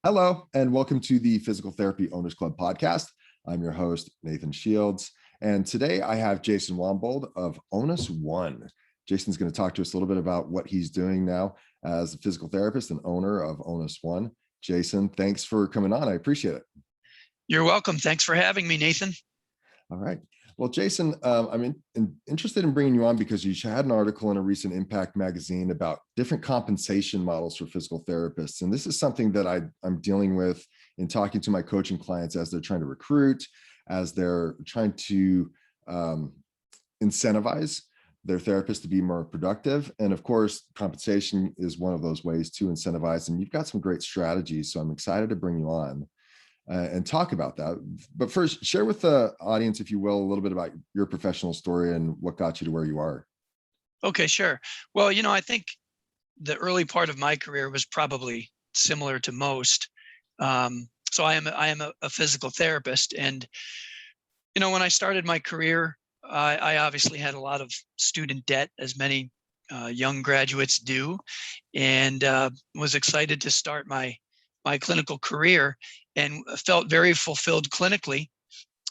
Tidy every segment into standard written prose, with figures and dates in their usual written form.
Hello, and welcome to the Physical Therapy Owners Club podcast. I'm your host, Nathan Shields. And today I have Jason Wambold of Onus One. Jason's going to talk to us a little bit about what he's doing now as a physical therapist and owner of Onus One. Jason, thanks for coming on. I appreciate it. You're welcome. Thanks for having me, Nathan. All right. Well, Jason, I'm interested in bringing you on because you had an article in a recent Impact magazine about different compensation models for physical therapists. And this is something that I'm dealing with in talking to my coaching clients as they're trying to recruit, as they're trying to incentivize their therapists to be more productive. And of course, compensation is one of those ways to incentivize. And you've got some great strategies. So I'm excited to bring you on and talk about that. But first, share with the audience, if you will, a little bit about your professional story and what got you to where you are. Okay, sure. Well, I think the early part of my career was probably similar to most. So I am a physical therapist, and when I started my career, I obviously had a lot of student debt, as many young graduates do, and was excited to start my clinical career, and felt very fulfilled clinically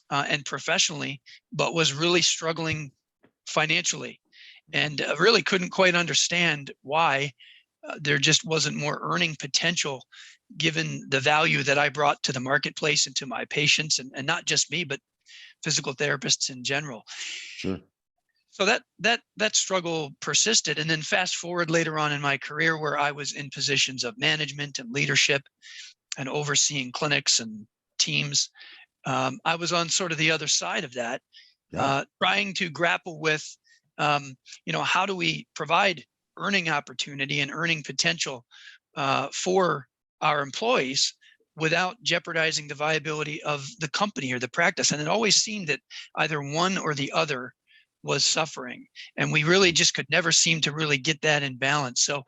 and professionally, but was really struggling financially, and really couldn't quite understand why there just wasn't more earning potential given the value that I brought to the marketplace and to my patients, and not just me, but physical therapists in general. Sure. So that struggle persisted. And then fast forward later on in my career, where I was in positions of management and leadership and overseeing clinics and teams. I was on sort of the other side of that, trying to grapple with, how do we provide earning opportunity and earning potential for our employees without jeopardizing the viability of the company or the practice. And it always seemed that either one or the other was suffering, and we really just could never seem to really get that in balance. So,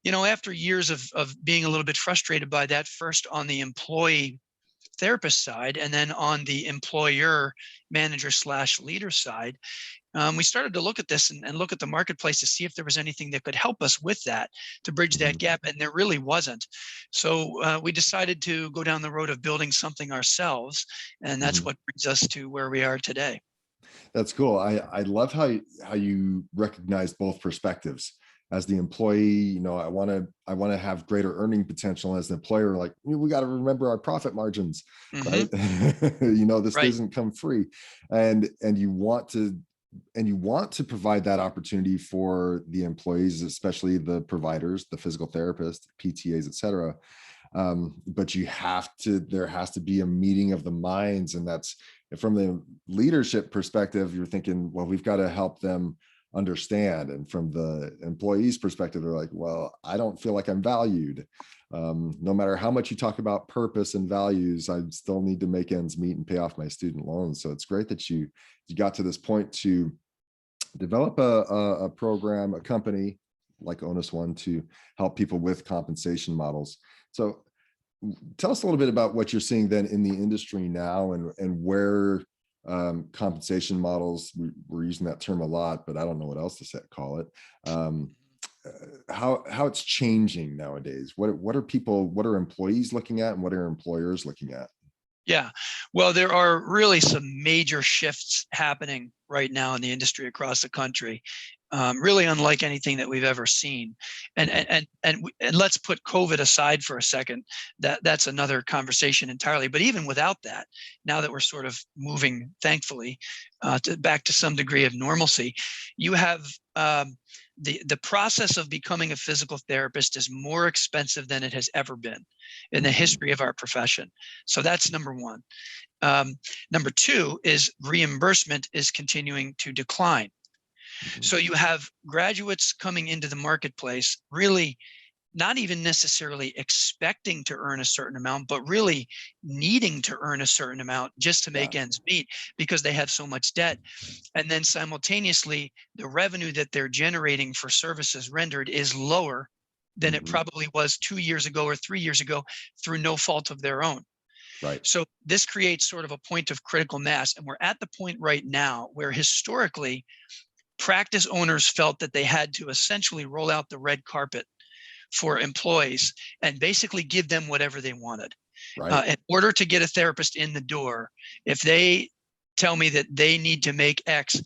after years of being a little bit frustrated by that, first on the employee therapist side, and then on the employer manager / leader side, we started to look at this and look at the marketplace to see if there was anything that could help us with that, to bridge that gap. And there really wasn't. So we decided to go down the road of building something ourselves. And that's what brings us to where we are today. That's cool. I love how you recognize both perspectives. As the employee, I want to have greater earning potential. As the employer, like, we got to remember our profit margins, right? This Right. doesn't come free, and you want to provide that opportunity for the employees, especially the providers, the physical therapists, PTAs, et cetera. But there has to be a meeting of the minds. And that's from the leadership perspective, you're thinking, well, we've got to help them understand. And from the employee's perspective, they're like, well, I don't feel like I'm valued. No matter how much you talk about purpose and values, I still need to make ends meet and pay off my student loans. So it's great that you got to this point to develop a program, a company like Onus One, to help people with compensation models. So tell us a little bit about what you're seeing then in the industry now, and where compensation models, we're using that term a lot, but I don't know what else to call it. How it's changing nowadays. What are employees looking at, and what are employers looking at? Yeah, well, there are really some major shifts happening right now in the industry across the country, really unlike anything that we've ever seen. And let's put COVID aside for a second. That's another conversation entirely. But even without that, now that we're sort of moving, thankfully, back to some degree of normalcy, you have the process of becoming a physical therapist is more expensive than it has ever been in the history of our profession. So that's number one. Number two is reimbursement is continuing to decline. So you have graduates coming into the marketplace really not even necessarily expecting to earn a certain amount, but really needing to earn a certain amount just to make ends meet because they have so much debt. And then simultaneously, the revenue that they're generating for services rendered is lower than it probably was 2 years ago or 3 years ago through no fault of their own. Right. So this creates sort of a point of critical mass. And we're at the point right now where historically practice owners felt that they had to essentially roll out the red carpet for employees and basically give them whatever they wanted. Right. In order to get a therapist in the door, if they tell me that they need to make X,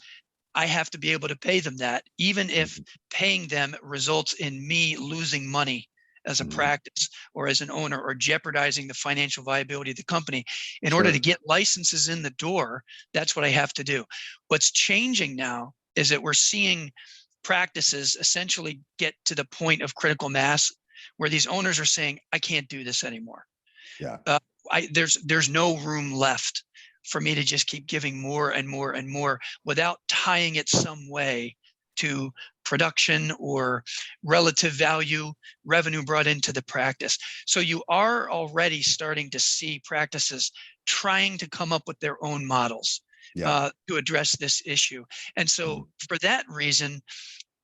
I have to be able to pay them that, even if paying them results in me losing money as a Mhm. practice or as an owner, or jeopardizing the financial viability of the company. In order to Sure. get licenses in the door, that's what I have to do. What's changing now is that we're seeing practices essentially get to the point of critical mass where these owners are saying, I can't do this anymore. Yeah. uh, there's no room left for me to just keep giving more and more and more without tying it some way to production or relative value, revenue brought into the practice. So you are already starting to see practices trying to come up with their own models Yeah. to address this issue. And Mhm. so for that reason,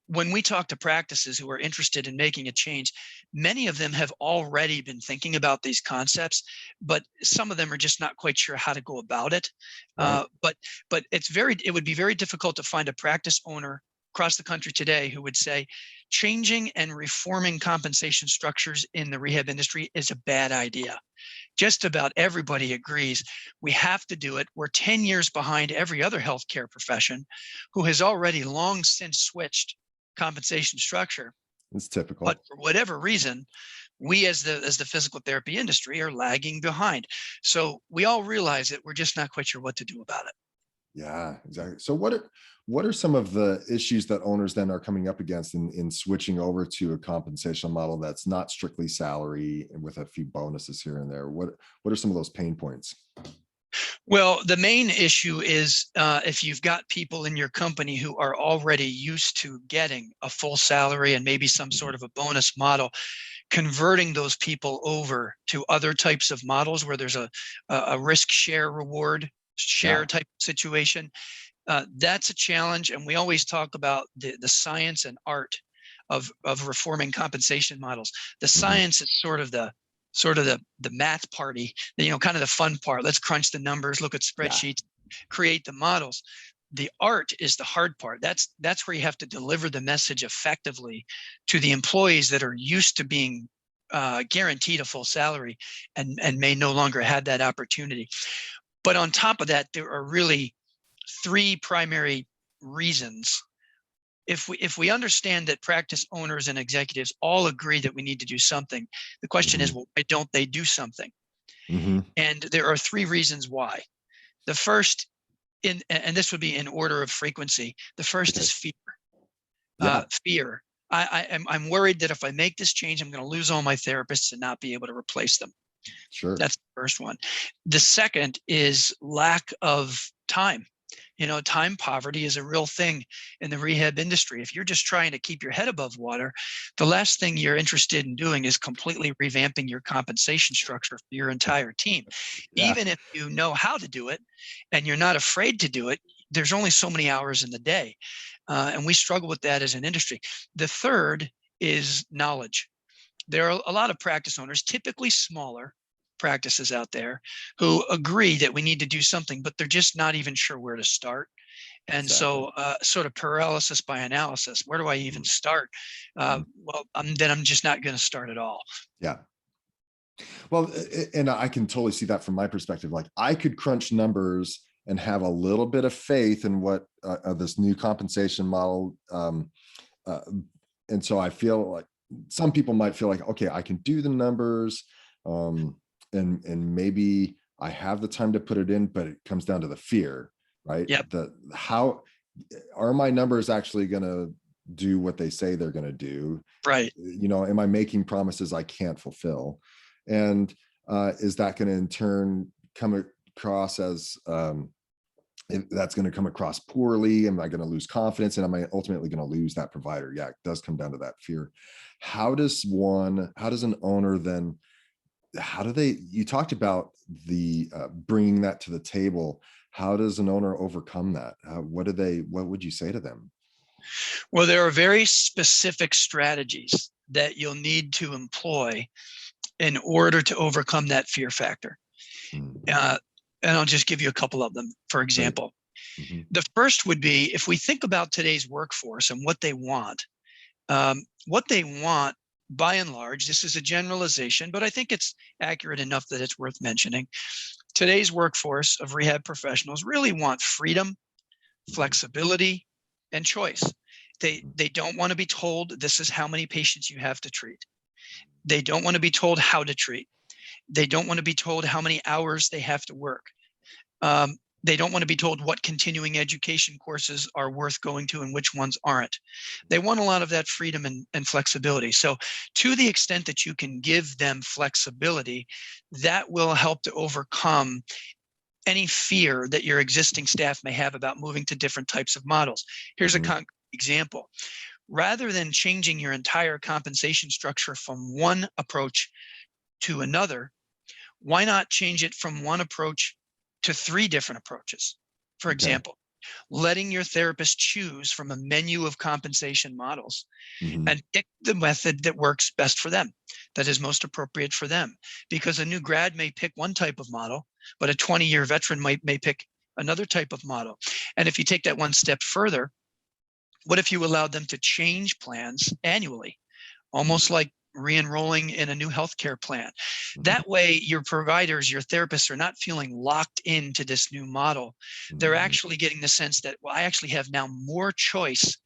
when we talk to practices who are interested in making a change, many of them have already been thinking about these concepts, but some of them are just not quite sure how to go about it. Right. But it would be very difficult to find a practice owner across the country today who would say changing and reforming compensation structures in the rehab industry is a bad idea. Just about everybody agrees we have to do it. We're 10 years behind every other healthcare profession who has already long since switched compensation structure. It's But typical. for whatever reason, we as the physical therapy industry are lagging behind. So we all realize that we're just not quite sure what to do about it. Yeah, exactly. So what are some of the issues that owners then are coming up against in switching over to a compensation model that's not strictly salary and with a few bonuses here and there? What are some of those pain points? Well, the main issue is if you've got people in your company who are already used to getting a full salary and maybe some Mhm. sort of a bonus model, converting those people over to other types of models where there's a risk share reward share Yeah. type situation, that's a challenge. And we always talk about the science and art of reforming compensation models. The Mhm. science is sort of the math party, kind of the fun part. Let's crunch the numbers, look at Yeah. spreadsheets, create the models. The art is the hard part. That's where you have to deliver the message effectively to the employees that are used to being guaranteed a full salary and may no longer have that opportunity. But on top of that, there are really three primary reasons. If we understand that practice owners and executives all agree that we need to do something, the question is, Mhm. well, why don't they do something? Mhm. And there are three reasons why. The first, and this would be in order of frequency. The first Okay. is fear. Yeah. Fear. I'm worried that if I make this change, I'm going to lose all my therapists and not be able to replace them. Sure. That's the first one. The second is lack of time. Time poverty is a real thing in the rehab industry. If you're just trying to keep your head above water, the last thing you're interested in doing is completely revamping your compensation structure for your entire team. Yeah. Even if you know how to do it and you're not afraid to do it, there's only so many hours in the day. And we struggle with that as an industry. The third is knowledge. There are a lot of practice owners, typically smaller practices out there, who agree that we need to do something, but they're just not even sure where to start. And Exactly. so, sort of paralysis by analysis. Where do I even Mhm. start? Mhm. Well, then I'm just not going to start at all. Yeah. Well, and I can totally see that from my perspective. Like I could crunch numbers and have a little bit of faith in what this new compensation model. Uh, and so I feel like some people might feel like, okay, I can do the numbers, um, and maybe I have the time to put it in, but it comes down to the fear, right? Yep. The how are my numbers actually going to do what they say they're going to do? Right. Am I making promises I can't fulfill? And is that going to in turn come across as that's going to come across poorly? Am I going to lose confidence? And am I ultimately going to lose that provider? Yeah, it does come down to that fear. How does an owner then, you talked about the bringing that to the table. How does an owner overcome that? What would you say to them? Well, there are very specific strategies that you'll need to employ in order to overcome that fear factor. Mm, Uh, and I'll just give you a couple of them. For great. example, Hmm. the first would be if we think about today's workforce and what they want by and large, this is a generalization, but I think it's accurate enough that it's worth mentioning. Today's workforce of rehab professionals really want freedom, flexibility, and choice. They don't want to be told this is how many patients you have to treat. They don't want to be told how to treat. They don't want to be told how many hours they have to work. They don't want to be told what continuing education courses are worth going to and which ones aren't. They want a lot of that freedom and flexibility. So to the extent that you can give them flexibility, that will help to overcome any fear that your existing staff may have about moving to different types of models. Here's a concrete example. Rather than changing your entire compensation structure from one approach to another, why not change it from one approach to 3 different approaches? For Okay. example, letting your therapist choose from a menu of compensation models and pick the method that works best for them, that is most appropriate for them. Because a new grad may pick one type of model, but a 20-year veteran may pick another type of model. And if you take that one step further, what if you allowed them to change plans annually, almost like re-enrolling in a new healthcare plan? That way, your providers, your therapists are not feeling locked into this new model. They're actually getting the sense that, well, I actually have now more choice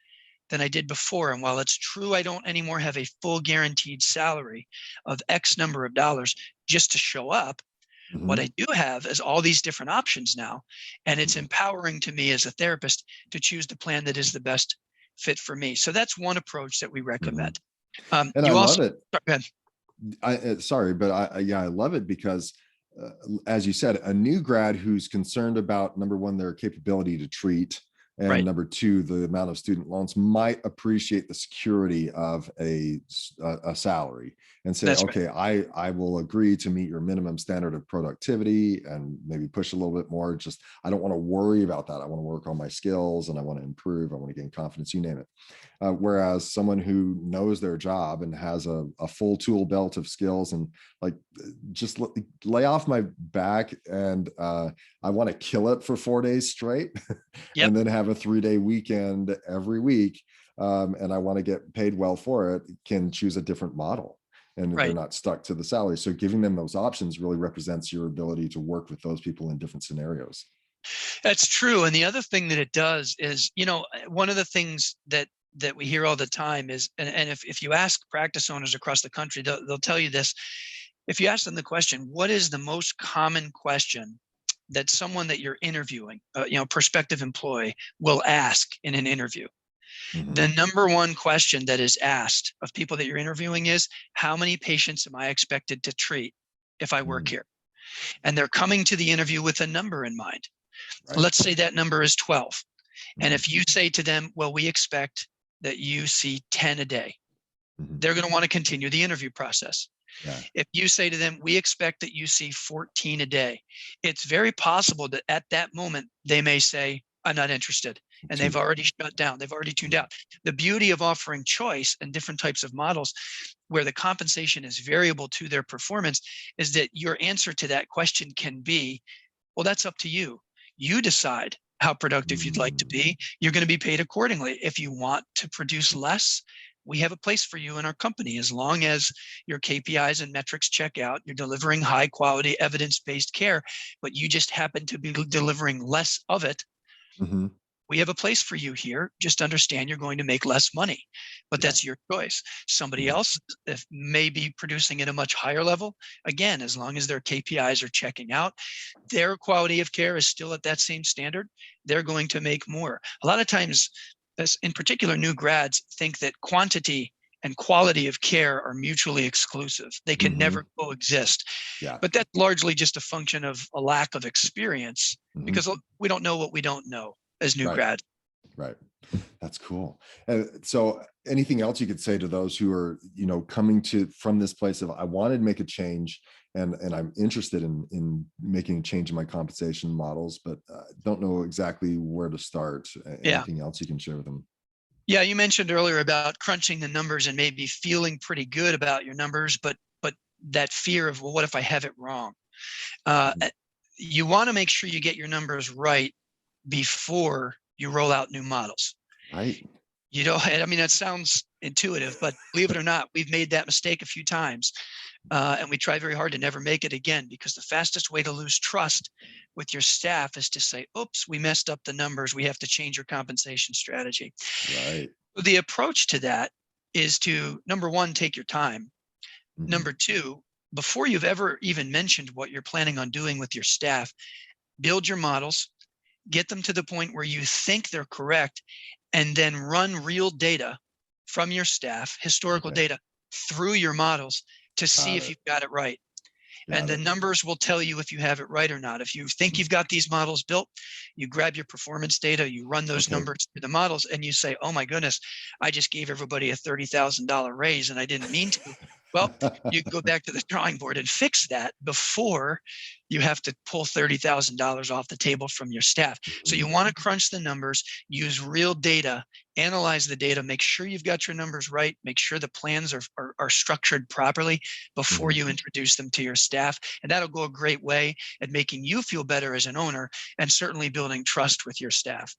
than I did before. And while it's true I don't anymore have a full guaranteed salary of X number of dollars just to show up, what I do have is all these different options now. And it's empowering to me as a therapist to choose the plan that is the best fit for me. So that's one approach that we recommend. And I You love also, it. go ahead. Sorry, but yeah, I love it because, as you said, a new grad who's concerned about, number one, their capability to treat, and Right. number two, the amount of student loans, might appreciate the security of a salary and say, That's right. okay, I will agree to meet your minimum standard of productivity and maybe push a little bit more. Just, I don't want to worry about that. I want to work on my skills and I want to improve. I want to gain confidence, you name it. Whereas someone who knows their job and has a full tool belt of skills and like, just lay off my back and I want to kill it for 4 days straight Yep. and then have a 3-day weekend every week, and I want to get paid well for it, can choose a different model and they're Right. not stuck to the salary. So giving them those options really represents your ability to work with those people in different scenarios. That's true. And the other thing that it does is, one of the things that we hear all the time is, and if you ask practice owners across the country, they'll tell you this. If you ask them the question, what is the most common question that someone that you're interviewing, prospective employee, will ask in an interview? The number one question that is asked of people that you're interviewing is, how many patients am I expected to treat if I work here? And they're coming to the interview with a number in mind. Right. Let's say that number is 12. And if you say to them, well, we expect that you see 10 a day, they're going to want to continue the interview process. Yeah. If you say to them, we expect that you see 14 a day, it's very possible that at that moment, they may say, I'm not interested. And they've already shut down. They've already tuned out. The beauty of offering choice and different types of models where the compensation is variable to their performance is that your answer to that question can be, well, that's up to you. You decide how productive you'd like to be. You're going to be paid accordingly. If you want to produce less, we have a place for you in our company. As long as your KPIs and metrics check out, you're delivering high quality evidence-based care, but you just happen to be delivering less of it. We have a place for you here. Just understand you're going to make less money, but that's your choice. Somebody else may be producing at a much higher level. Again, as long as their KPIs are checking out, their quality of care is still at that same standard, they're going to make more. A lot of times, in particular, new grads think that quantity and quality of care are mutually exclusive. They can never coexist. Yeah. But that's largely just a function of a lack of experience because we don't know what we don't know as new grads. Right. That's cool. So anything else you could say to those who are, coming from this place of, I wanted to make a change and I'm interested in making a change in my compensation models, but don't know exactly where to start. Anything else you can share with them? Yeah, you mentioned earlier about crunching the numbers and maybe feeling pretty good about your numbers, but that fear of, well, what if I have it wrong? You want to make sure you get your numbers right before you roll out new models. Right. You know, I mean, that sounds intuitive, but believe it or not, we've made that mistake a few times. And we try very hard to never make it again, because the fastest way to lose trust with your staff is to say, oops, we messed up the numbers. We have to change your compensation strategy. Right. The approach to that is to, number one, take your time. Mhm. Number two, before you've ever even mentioned what you're planning on doing with your staff, build your models, get them to the point where you think they're correct, and then run real data from your staff, historical Okay. data, through your models to see Got if it. you've got it right. And Got the it. numbers will tell you if you have it right or not. If you think Mm. you've got these models built, you grab your performance data, you run those Okay. numbers through the models, and you say, oh my goodness, I just gave everybody a $30,000 raise and I didn't mean to. Well, you can go back to the drawing board and fix that before you have to pull $30,000 off the table from your staff. So you Mm. want to crunch the numbers, use real data, analyze the data, make sure you've got your numbers right, make sure the plans are structured properly before Mhm. you introduce them to your staff. And that'll go a great way at making you feel better as an owner, and certainly building trust with your staff.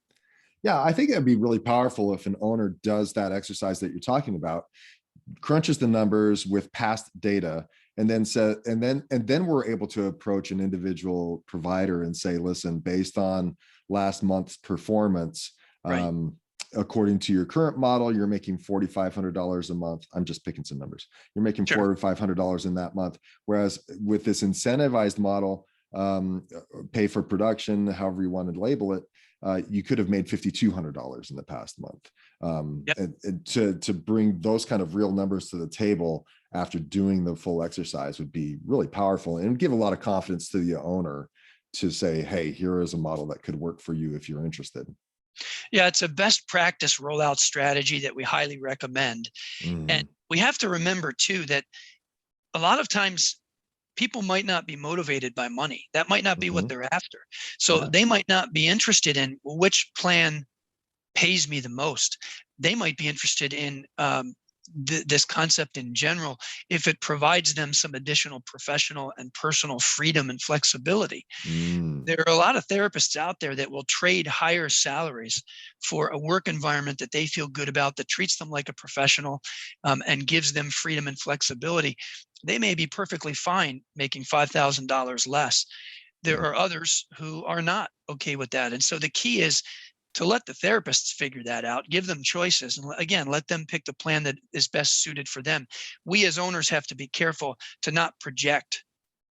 Yeah, I think it'd be really powerful if an owner does that exercise that you're talking about, crunches the numbers with past data, and then said, and then we're able to approach an individual provider and say, listen, based on last month's performance, Right. um, according to your current model, you're making $4,500 a month. I'm just picking some numbers. You're making Sure. $4,500 in that month. Whereas with this incentivized model, pay for production, however you want to label it, you could have made $5,200 in the past month. Yep. And to bring those kind of real numbers to the table after doing the full exercise would be really powerful, and give a lot of confidence to the owner to say, hey, here is a model that could work for you if you're interested. Yeah, it's a best practice rollout strategy that we highly recommend. And Mm, we have to remember too that a lot of times people might not be motivated by money. That might not be what mhm. they're after. So Yeah. they might not be interested in, well, which plan pays me the most. They might be interested in this concept in general if it provides them some additional professional and personal freedom and flexibility. Mm, There are a lot of therapists out there that will trade higher salaries for a work environment that they feel good about, that treats them like a professional, and gives them freedom and flexibility. They may be perfectly fine making $5,000 less. There mm, are others who are not okay with that. And so the key is to let the therapists figure that out, give them choices, and again, let them pick the plan that is best suited for them. We as owners have to be careful to not project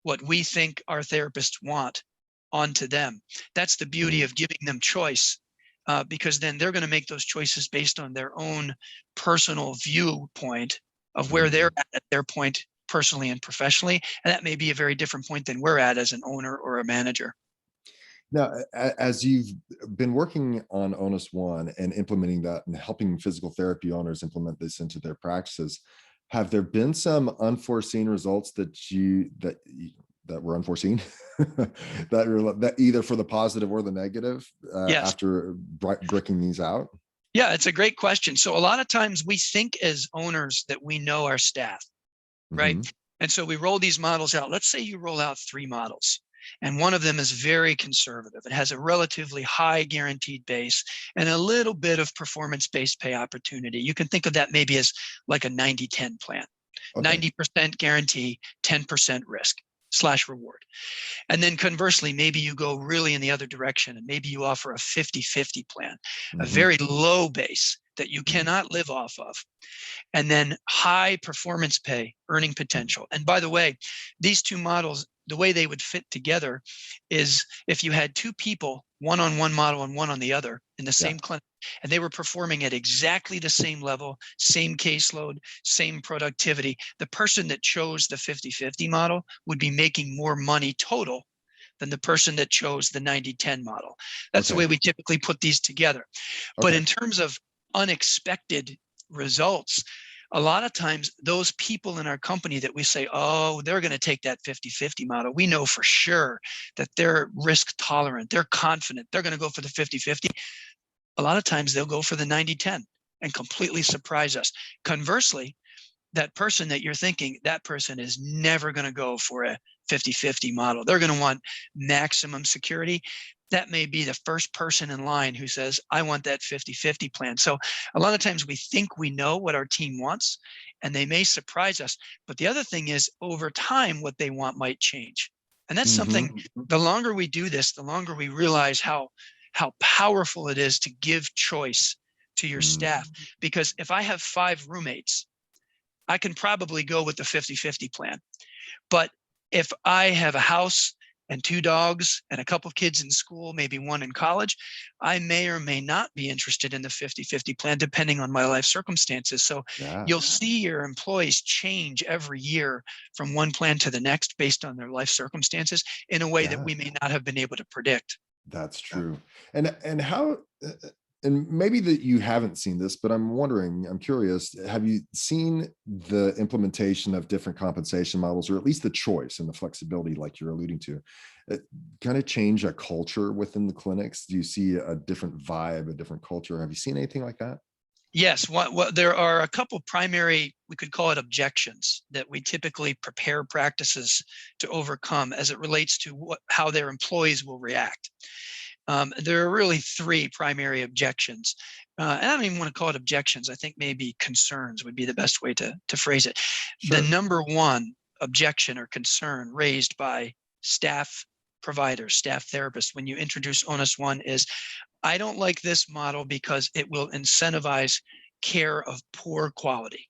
what we think our therapists want onto them. That's the beauty mm, of giving them choice, because then they're going to make those choices based on their own personal viewpoint of where they're mm. at their point personally and professionally. And that may be a very different point than we're at as an owner or a manager. Now, as you've been working on Onus One and implementing that and helping physical therapy owners implement this into their practices, have there been some unforeseen results that were unforeseen, that either for the positive or the negative, Yes. after breaking these out? Yeah, it's a great question. So a lot of times we think as owners that we know our staff, right? Hmm. And so we roll these models out. Let's say you roll out 3 models, and one of them is very conservative. It has a relatively high guaranteed base and a little bit of performance-based pay opportunity. You can think of that maybe as like a 90-10 plan. Okay. 90% guarantee, 10% risk slash reward. And then conversely, maybe you go really in the other direction and maybe you offer a 50-50 plan, a Hmm. very low base that you cannot live off of, and then high performance pay, earning potential. And by the way, these two models, the way they would fit together is if you had two people, one on one model and one on the other in the Yeah. same clinic, and they were performing at exactly the same level, same caseload, same productivity, the person that chose the 50-50 model would be making more money total than the person that chose the 90-10 model. That's the way Okay. we typically put these together. But Okay. in terms of unexpected results, a lot of times those people in our company that we say, oh, they're going to take that 50-50 model, we know for sure that they're risk tolerant, they're confident, they're going to go for the 50-50. A lot of times they'll go for the 90-10 and completely surprise us. Conversely, that person that you're thinking, that person is never going to go for a 50-50 model. They're going to want maximum security. that may be the first person in line who says, I want that 50-50 plan. So a lot of times we think we know what our team wants, and they may surprise us. But the other thing is, over time, what they want might change. And that's something, the longer we do this, the longer we realize how powerful it is to give choice to your staff. Because if I have 5 roommates, I can probably go with the 50-50 plan. But if I have a house and 2 dogs and a couple of kids in school, maybe 1 in college, I may or may not be interested in the 50-50 plan, depending on my life circumstances. So Yeah. you'll see your employees change every year from one plan to the next based on their life circumstances in a way that Yeah. we may not have been able to predict. That's true. And how and maybe that you haven't seen this, but I'm wondering, I'm curious, have you seen the implementation of different compensation models, or at least the choice and the flexibility like you're alluding to, kind of change a culture within the clinics? Do you see a different vibe, a different culture? Have you seen anything like that? Yes, what there are a couple primary, we could call it objections, that we typically prepare practices to overcome as it relates to how their employees will react. There are really 3 primary objections. And I don't even want to call it objections. I think maybe concerns would be the best way to phrase it. The Sure. number 1 objection or concern raised by staff providers, staff therapists, when you introduce Onus One is, I don't like this model because it will incentivize care of poor quality.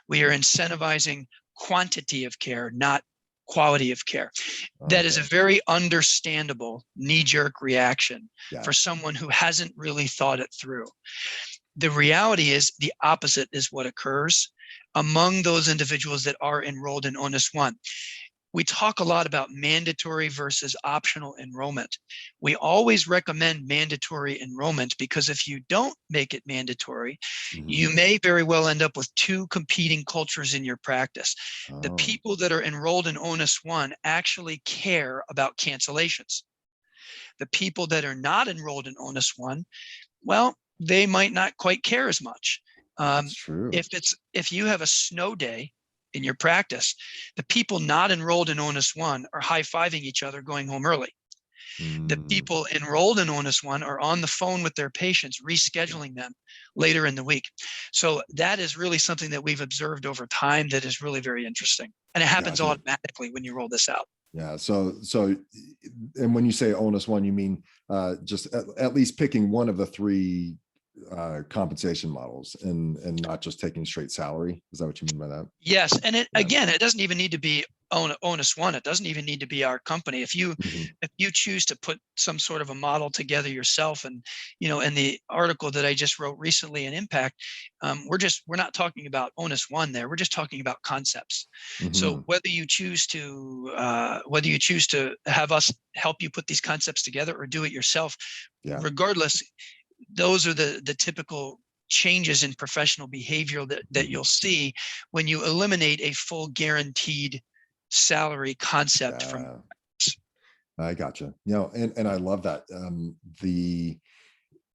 We are incentivizing quantity of care, not quality of care. That is a Okay. very understandable knee-jerk reaction Yeah. for someone who hasn't really thought it through. The reality is the opposite is what occurs among those individuals that are enrolled in Onus One. We talk a lot about mandatory versus optional enrollment. We always recommend mandatory enrollment because if you don't make it mandatory, Mhm. you may very well end up with 2 competing cultures in your practice. The Oh, people that are enrolled in Onus One actually care about cancellations. The people that are not enrolled in Onus One, well, they might not quite care as much. that's Um, true. if you have a snow day in your practice, the people not enrolled in Onus One are high-fiving each other going home early. The Mm, people enrolled in Onus One are on the phone with their patients, yeah. rescheduling them later in the week. So that is really something that we've observed over time that is really very interesting. And it happens Gotcha. automatically when you roll this out. Yeah. So, and when you say onus one, you mean just at least picking one of the 3 compensation models, and not just taking straight salary. Is that what you mean by that? Yes, and it Yeah. again, it doesn't even need to be Onus One. It doesn't even need to be our company. Mhm. If you choose to put some sort of a model together yourself, and in the article that I just wrote recently in Impact, we're not talking about Onus One there. We're just talking about concepts. So Mhm. whether you choose to have us help you put these concepts together or do it yourself, Yeah. regardless, those are the typical changes in professional behavior that Mhm. you'll see when you eliminate a full guaranteed salary concept from. Yeah. I gotcha. And I love that.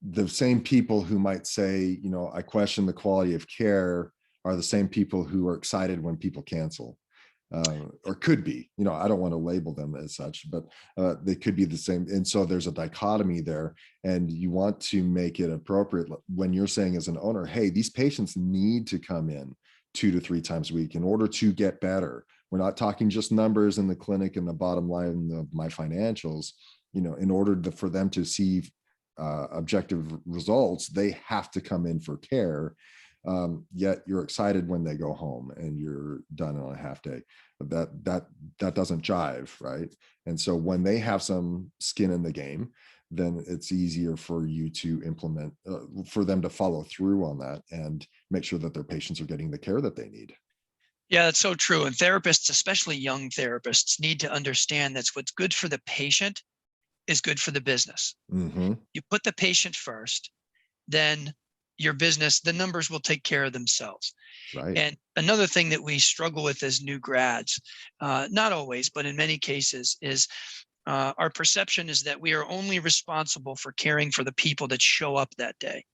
The same people who might say, I question the quality of care, are the same people who are excited when people cancel, or could be. I don't want to label them as such, but they could be the same. And so there's a dichotomy there, and you want to make it appropriate when you're saying as an owner, hey, these patients need to come in 2 to 3 times a week in order to get better. We're not talking just numbers in the clinic and the bottom line of my financials. In order for them to see objective results, they have to come in for care. Yet you're excited when they go home and you're done on a half day. That doesn't jive, right? And so when they have some skin in the game, then it's easier for you to implement, for them to follow through on that and make sure that their patients are getting the care that they need. Yeah, that's so true. And therapists, especially young therapists, need to understand that's what's good for the patient is good for the business. Hmm. You put the patient first, then your business, the numbers will take care of themselves. Right. And another thing that we struggle with as new grads, not always, but in many cases, is our perception is that we are only responsible for caring for the people that show up that day.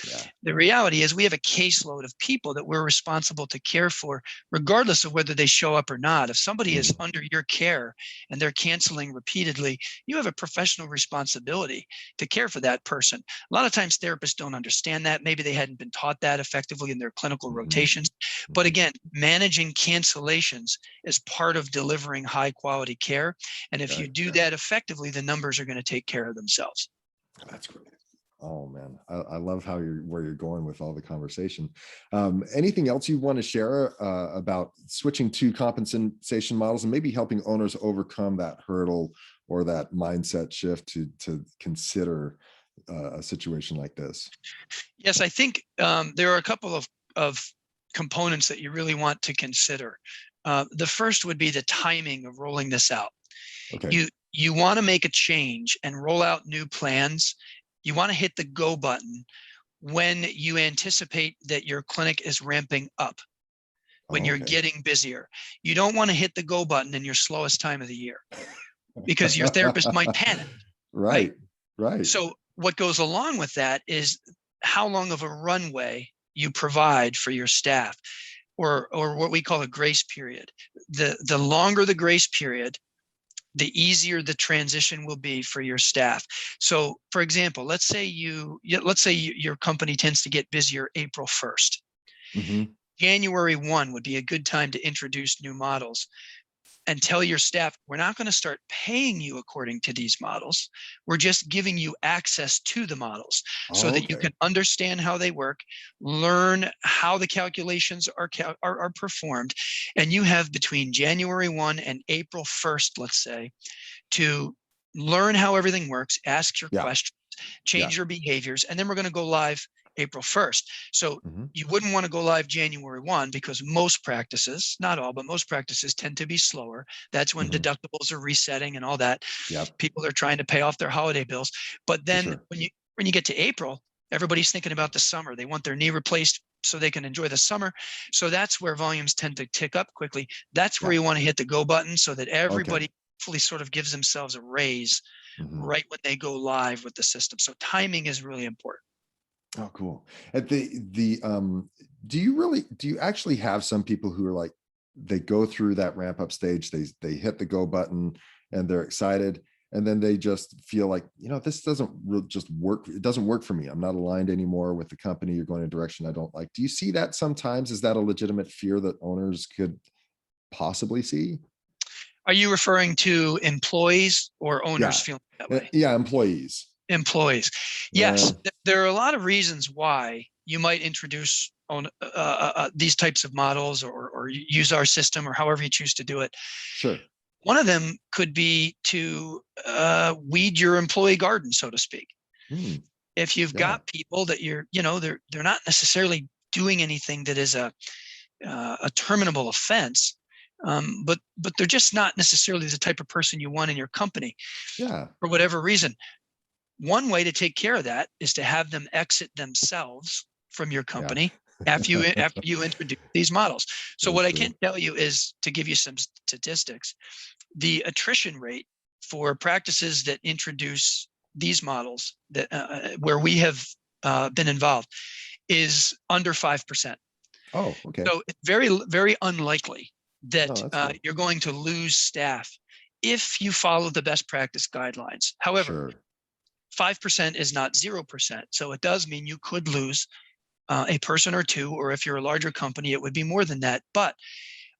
Yeah. The reality is we have a caseload of people that we're responsible to care for, regardless of whether they show up or not. If somebody is Mm, under your care and they're canceling repeatedly, you have a professional responsibility to care for that person. A lot of times therapists don't understand that. Maybe they hadn't been taught that effectively in their clinical mhm, rotations. But mhm. again, managing cancellations is part of delivering high quality care. And if you Right. do that effectively, the numbers are going to take care of themselves. That's great. Oh man, I love how you're where you're going with all the conversation. Anything else you want to share about switching to compensation models and maybe helping owners overcome that hurdle or that mindset shift to consider a situation like this? Yes, I think there are a couple of components that you really want to consider. The first would be the timing of rolling this out. Okay. You want to make a change and roll out new plans. You want to hit the go button when you anticipate that your clinic is ramping up, when Oh, you're okay. getting busier. You don't want to hit the go button in your slowest time of the year because your therapist might panic, right? Right. Right. So what goes along with that is how long of a runway you provide for your staff, or what we call a grace period. The longer the grace period, the easier the transition will be for your staff. So for example, let's say your company tends to get busier April 1st. Hmm. January 1 would be a good time to introduce new models and tell your staff, we're not going to start paying you according to these models. We're just giving you access to the models so Oh, that you okay. can understand how they work, learn how the calculations are performed. And you have between January 1 and April 1st, let's say, to learn how everything works, ask your Yeah. questions, Yeah. change your behaviors, and then we're going to go live April 1st. So Hmm. you wouldn't want to go live January 1 because most practices, not all, but most practices tend to be slower. That's when Hmm. deductibles are resetting and all that. Yep. People are trying to pay off their holiday bills. But For then sure. when you get to April, everybody's thinking about the summer. They want their knee replaced so they can enjoy the summer. So that's where volumes tend to tick up quickly. That's where Yeah. you want to hit the go button so that Okay. everybody fully sort of gives themselves a raise Hmm. right when they go live with the system. So timing is really important. Oh, cool. At do you actually have some people who are like, they go through that ramp up stage, they hit the go button and they're excited, and then they just feel like, this doesn't just work. It doesn't work for me. I'm not aligned anymore with the company. You're going in a direction I don't like. Do you see that sometimes? Is that a legitimate fear that owners could possibly see? Are you referring to employees or owners Yeah. feeling that way? Yeah, employees. Employees. Yes, Yeah. there are a lot of reasons why you might introduce these types of models, or use our system, or however you choose to do it. Sure. One of them could be to weed your employee garden, so to speak. Hmm. If you've Yeah. got people that they're not necessarily doing anything that is a terminable offense, but they're just not necessarily the type of person you want in your company Yeah. for whatever reason. One way to take care of that is to have them exit themselves from your Yeah. company after you introduce these models. So That's what I true. can tell you is, to give you some statistics, the attrition rate for practices that introduce these models, that where we have been involved, is under 5%. Oh, okay. So it's very, very unlikely Oh, that that's good. you're going to lose staff if you follow the best practice guidelines. However, Sure. 5% is not 0%. So it does mean you could lose a person or two, or if you're a larger company, it would be more than that. But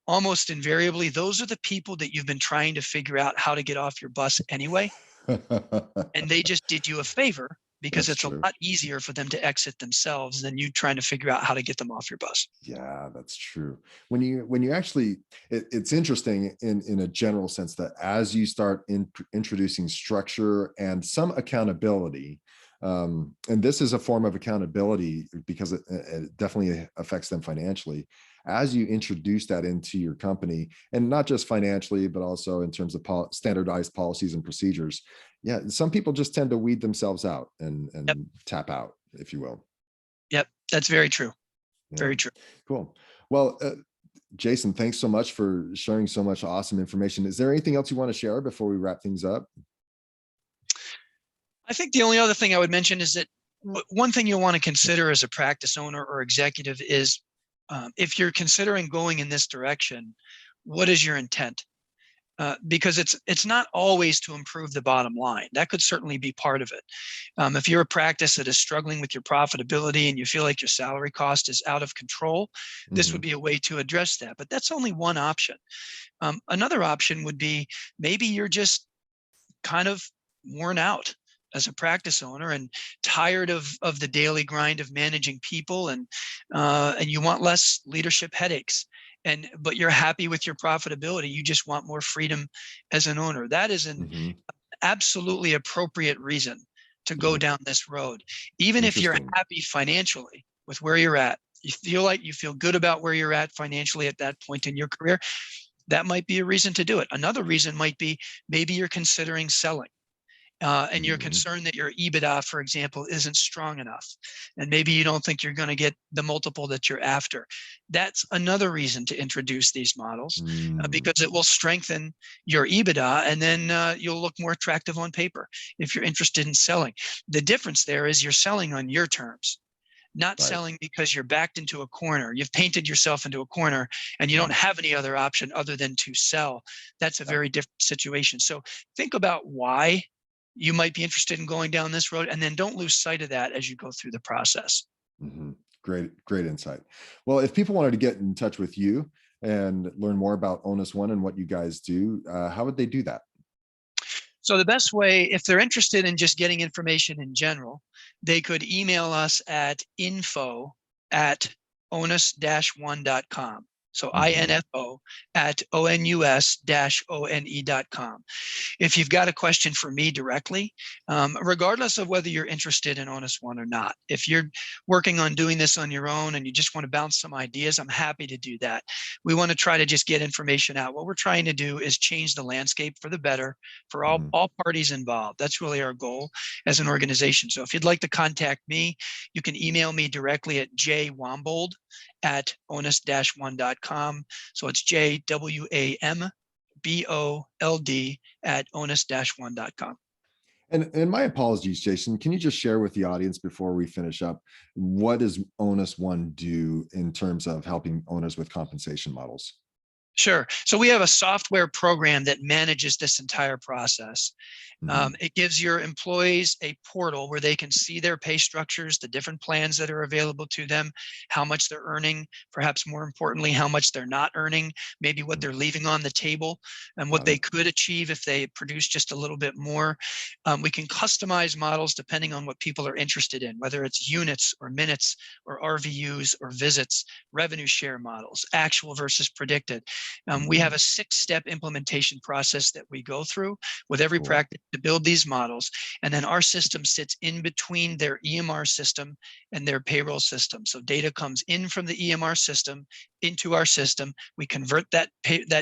almost invariably, those are the people that you've been trying to figure out how to get off your bus anyway. And they just did you a favor because That's it's a true. lot easier for them to exit themselves than you trying to figure out how to get them off your bus. Yeah, that's true. When you actually, it's interesting in a general sense that as you start introducing structure and some accountability, and this is a form of accountability because it definitely affects them financially. As you introduce that into your company, and not just financially, but also in terms of standardized policies and procedures, yeah, some people just tend to weed themselves out Yep. and tap out, if you will. Yep. That's very true. Yeah, Very true. cool. Well, Jason, thanks so much for sharing so much awesome information. Is there anything else you want to share before we wrap things up? I think the only other thing I would mention is that one thing you'll want to consider as a practice owner or executive is if you're considering going in this direction, what is your intent? Because it's not always to improve the bottom line. That could certainly be part of it. If you're a practice that is struggling with your profitability and you feel like your salary cost is out of control, this would Mhm. be a way to address that. But that's only one option. Another option would be maybe you're just kind of worn out as a practice owner and tired of the daily grind of managing people, and you want less leadership headaches, but you're happy with your profitability. You just want more freedom as an owner. That is an Mhm. absolutely appropriate reason to go Mhm. down this road. Even if you're Interesting. happy financially with where you're at, you feel good about where you're at financially at that point in your career, that might be a reason to do it. Another reason might be maybe you're considering selling. And you're Mhm. concerned that your EBITDA, for example, isn't strong enough. And maybe you don't think you're going to get the multiple that you're after. That's another reason to introduce these models, Mm. because it will strengthen your EBITDA, and then you'll look more attractive on paper if you're interested in selling. The difference there is you're selling on your terms, not Right. selling because you're backed into a corner. You've painted yourself into a corner and you don't Mhm. have any other option other than to sell. That's a Yeah. very different situation. So think about why you might be interested in going down this road, and then don't lose sight of that as you go through the process. Mhm. Great insight. Well, if people wanted to get in touch with you and learn more about Onus One and what you guys do, how would they do that? So the best way, if they're interested in just getting information in general, they could email us at info@onus-one.com. So Mhm. info at onus-one.com. If you've got a question for me directly, regardless of whether you're interested in Onus One or not, if you're working on doing this on your own and you just want to bounce some ideas, I'm happy to do that. We want to try to just get information out. What we're trying to do is change the landscape for the better for all, Mhm. all parties involved. That's really our goal as an organization. So if you'd like to contact me, you can email me directly at jwambold@onus-one.com. So it's JWAMBOLD at onus-one.com. And my apologies, Jason. Can you just share with the audience before we finish up, what does Onus One do in terms of helping owners with compensation models? Sure. So we have a software program that manages this entire process. Mhm. It gives your employees a portal where they can see their pay structures, the different plans that are available to them, how much they're earning, perhaps more importantly, how much they're not earning, maybe what Mhm. they're leaving on the table, and what Got they it. could achieve if they produce just a little bit more. We can customize models depending on what people are interested in, whether it's units or minutes or RVUs or visits, revenue share models, actual versus predicted. We have Mhm. a 6-step implementation process that we go through with every Cool. practice to build these models. And then our system sits in between their EMR system and their payroll system. So data comes in from the EMR system into our system. We convert that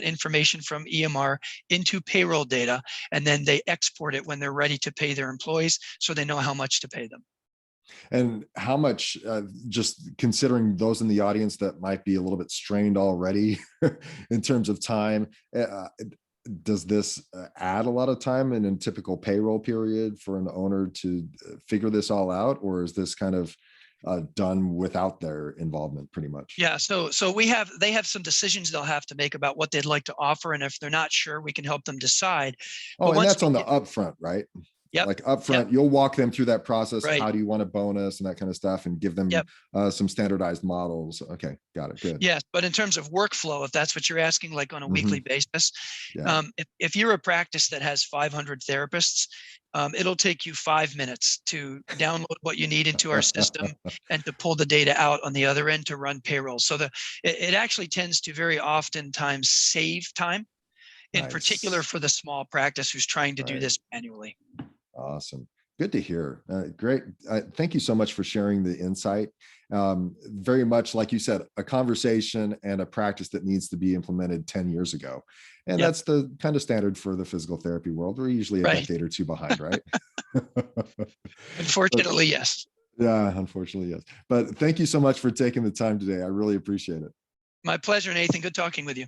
information from EMR into payroll data, and then they export it when they're ready to pay their employees so they know how much to pay them. And how much, just considering those in the audience that might be a little bit strained already in terms of time, does this add a lot of time in a typical payroll period for an owner to figure this all out, or is this kind of done without their involvement pretty much? Yeah, so they have some decisions they'll have to make about what they'd like to offer, and if they're not sure, we can help them decide. Oh, But and once that's we on the get, upfront, right? yep, Like yep, upfront, you'll walk them through that process. right, How do you want a bonus and that kind of stuff, and give them yep. some standardized models. Okay, got it. Good. Yes, but in terms of workflow, if that's what you're asking, like on a weekly Hmm. basis, Yeah. if you're a practice that has 500 therapists, it'll take you 5 minutes to download what you need into our system and to pull the data out on the other end to run payroll. So it actually tends to very oftentimes save time, in particular Nice. for the small practice who's trying to do Right. this manually. Awesome. Good to hear. Great. Thank you so much for sharing the insight. Very much like you said, a conversation and a practice that needs to be implemented 10 years ago. And Yep, that's the kind of standard for the physical therapy world. We're usually a right. decade or two behind, right? But Unfortunately, yes. yeah, unfortunately, yes. But thank you so much for taking the time today. I really appreciate it. My pleasure, Nathan. Good talking with you.